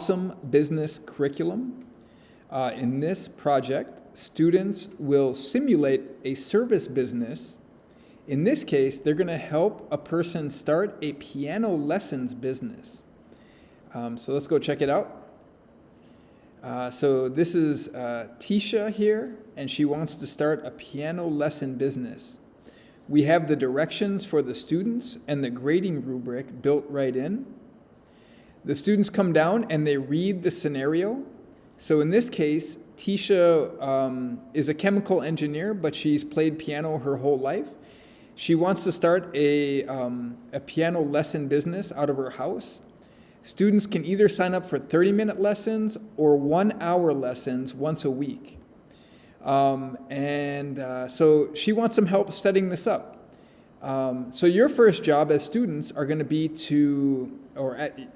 awesome business curriculum. In this project, students will simulate a service business. In this case, they're going to help a person start a piano lessons business. So let's go check it out. So this is Tisha here, and she wants to start a piano lesson business. We have the directions for the students and the grading rubric built right in. The students come down and they read the scenario. So in this case, Tisha is a chemical engineer, but she's played piano her whole life. She wants to start a piano lesson business out of her house. Students can either sign up for 30-minute lessons or 1-hour lessons once a week. So she wants some help setting this up. So your first job as students are going to be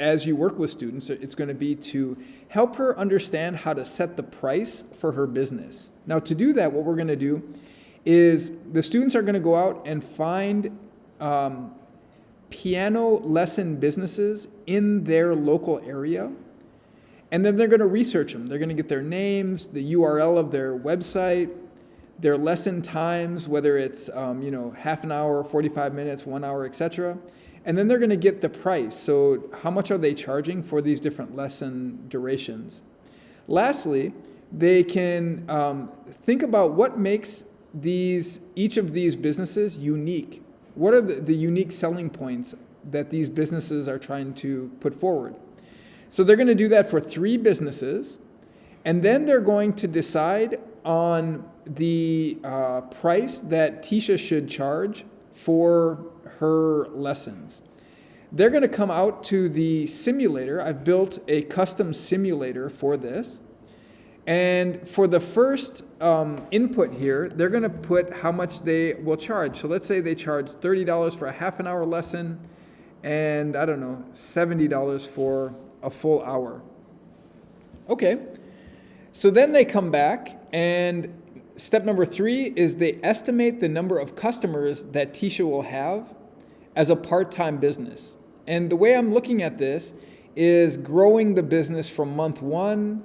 as you work with students, it's going to be to help her understand how to set the price for her business. Now, to do that, what we're going to do is the students are going to go out and find piano lesson businesses in their local area. And then they're going to research them. They're going to get their names, the URL of their website, their lesson times, whether it's half an hour, 45 minutes, 1 hour, etc. And then they're going to get the price. So how much are they charging for these different lesson durations? Lastly, they can think about what makes each of these businesses unique. What are the unique selling points that these businesses are trying to put forward? So they're going to do that for 3 businesses, and then they're going to decide on the price that Tisha should charge for her lessons. They're going to come out to the simulator. I've built a custom simulator for this. And for the first input here, they're going to put how much they will charge. So let's say they charge $30 for a half an hour lesson and, $70 for a full hour. Okay. So then they come back, and step number 3 is they estimate the number of customers that Tisha will have as a part-time business. And the way I'm looking at this is growing the business from month 1.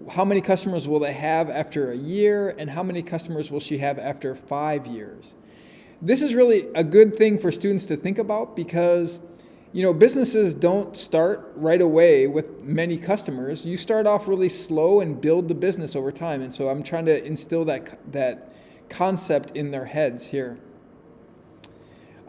How many customers will they have after a year, and how many customers will she have after 5 years? This is really a good thing for students to think about because, businesses don't start right away with many customers. You start off really slow and build the business over time. And so I'm trying to instill that concept in their heads here.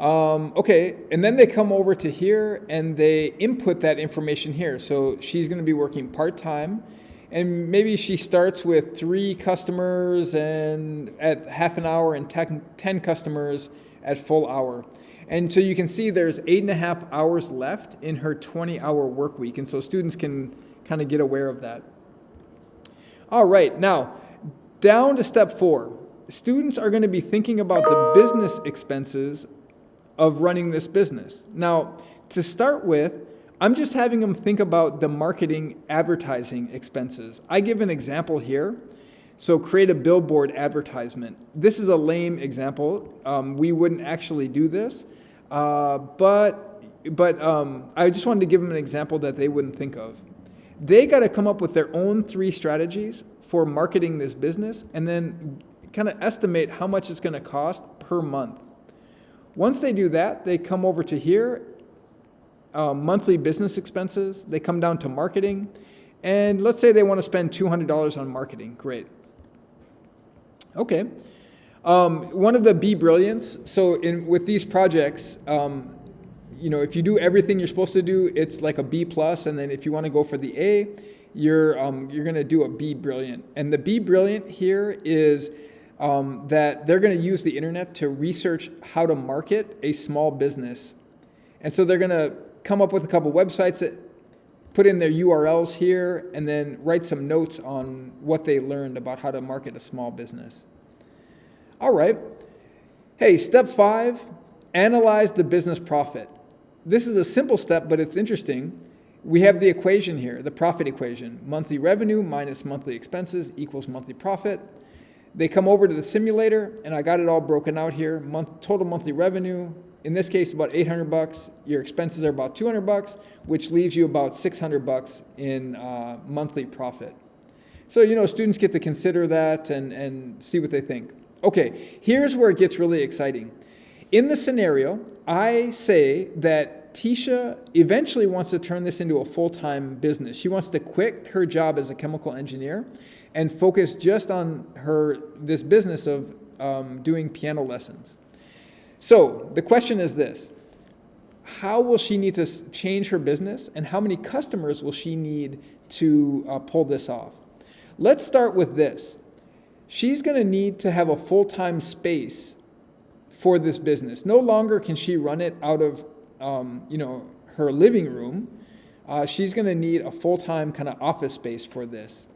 Okay, and then they come over to here and they input that information here. So she's going to be working part-time. And maybe she starts with 3 customers and at half an hour and 10 customers at full hour. And so you can see there's 8.5 hours left in her 20-hour work week. And so students can kind of get aware of that. All right, now down to step 4. Students are going to be thinking about the business expenses of running this business. Now, to start with, I'm just having them think about the marketing advertising expenses. I give an example here. So create a billboard advertisement. This is a lame example. We wouldn't actually do this, but I just wanted to give them an example that they wouldn't think of. They got to come up with their own 3 strategies for marketing this business and then kind of estimate how much it's going to cost per month. Once they do that, they come over to here, monthly business expenses. They come down to marketing. And let's say they want to spend $200 on marketing. Great. Okay. One of the Be Brilliants. So with these projects, if you do everything you're supposed to do, it's like a B+. And then if you want to go for the A, you're going to do a B Brilliant. And the B Brilliant here is that they're going to use the internet to research how to market a small business. And so they're going to come up with a couple websites that put in their URLs here, and then write some notes on what they learned about how to market a small business. All right. Hey, step 5, analyze the business profit. This is a simple step, but it's interesting. We have the equation here, the profit equation. Monthly revenue minus monthly expenses equals monthly profit. They come over to the simulator, and I got it all broken out here. Total monthly revenue in this case, about $800. Your expenses are about $200, which leaves you about $600 in monthly profit. So, students get to consider that and see what they think. Okay, here's where it gets really exciting. In the scenario, I say that Tisha eventually wants to turn this into a full-time business. She wants to quit her job as a chemical engineer and focus just on this business of doing piano lessons. So the question is this: how will she need to change her business, and how many customers will she need to pull this off? Let's start with this. She's going to need to have a full-time space for this business. No longer can she run it out of her living room. She's going to need a full-time kind of office space for this.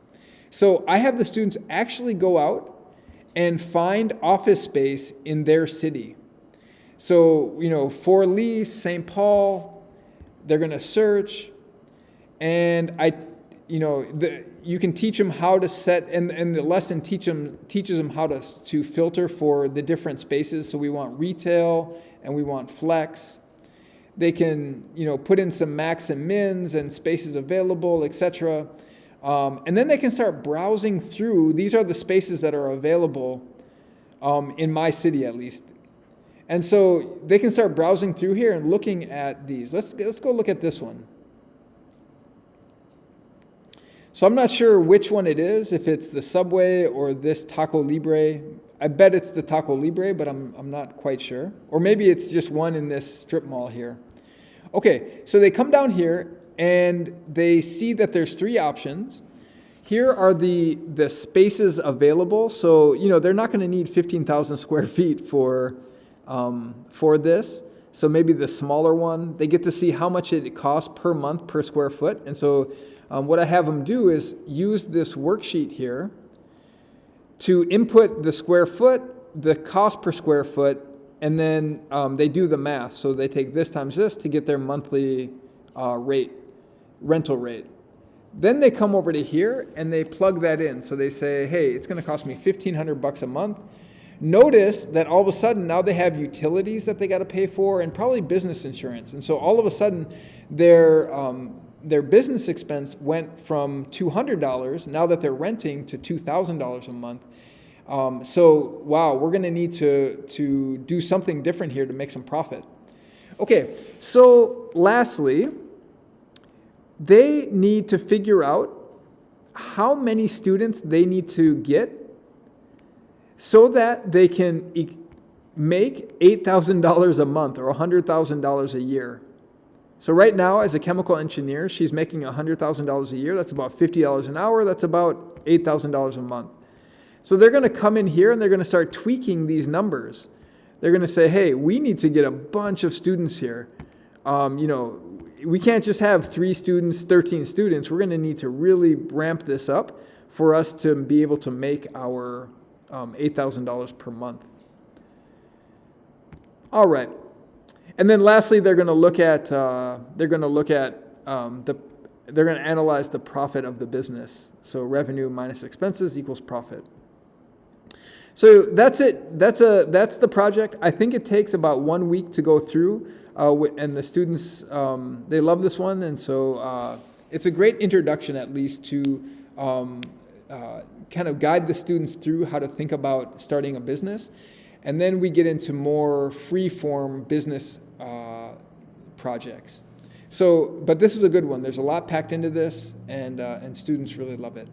So I have the students actually go out and find office space in their city. So, for Lease, St. Paul, they're going to search, and you can teach them how to set, and the lesson teaches them how to filter for the different spaces. So we want retail and we want flex. They can, put in some max and mins and spaces available, etc. And then they can start browsing through. These are the spaces that are available in my city, at least. And so they can start browsing through here and looking at these. Let's go look at this one. So I'm not sure which one it is, if it's the Subway or this Taco Libre. I bet it's the Taco Libre, but I'm not quite sure. Or maybe it's just one in this strip mall here. Okay, so they come down here and they see that there's three options. Here are the spaces available. So, they're not going to need 15,000 square feet for this. So maybe the smaller one. They get to see how much it costs per month per square foot. And so what I have them do is use this worksheet here to input the square foot, the cost per square foot, and then they do the math. So they take this times this to get their monthly rental rate. Then they come over to here and they plug that in. So they say, hey, it's going to cost me $1,500 a month. Notice that all of a sudden now they have utilities that they got to pay for and probably business insurance. And so all of a sudden their business expense went from $200 now that they're renting to $2,000 a month. So wow, we're going to need to do something different here to make some profit. Okay, so lastly, they need to figure out how many students they need to get so that they can make $8,000 a month or $100,000 a year. So right now, as a chemical engineer, she's making $100,000 a year. That's about $50 an hour. That's about $8,000 a month. So they're going to come in here and they're going to start tweaking these numbers. They're going to say, hey, we need to get a bunch of students here. We can't just have 3 students, 13 students. We're going to need to really ramp this up for us to be able to make our $8,000 per month. All right. And then lastly, they're going to analyze the profit of the business. So revenue minus expenses equals profit. So that's it. That's the project. I think it takes about 1 week to go through, and the students they love this one, and so it's a great introduction, at least, to kind of guide the students through how to think about starting a business, and then we get into more free-form business projects. So, but this is a good one. There's a lot packed into this, and students really love it.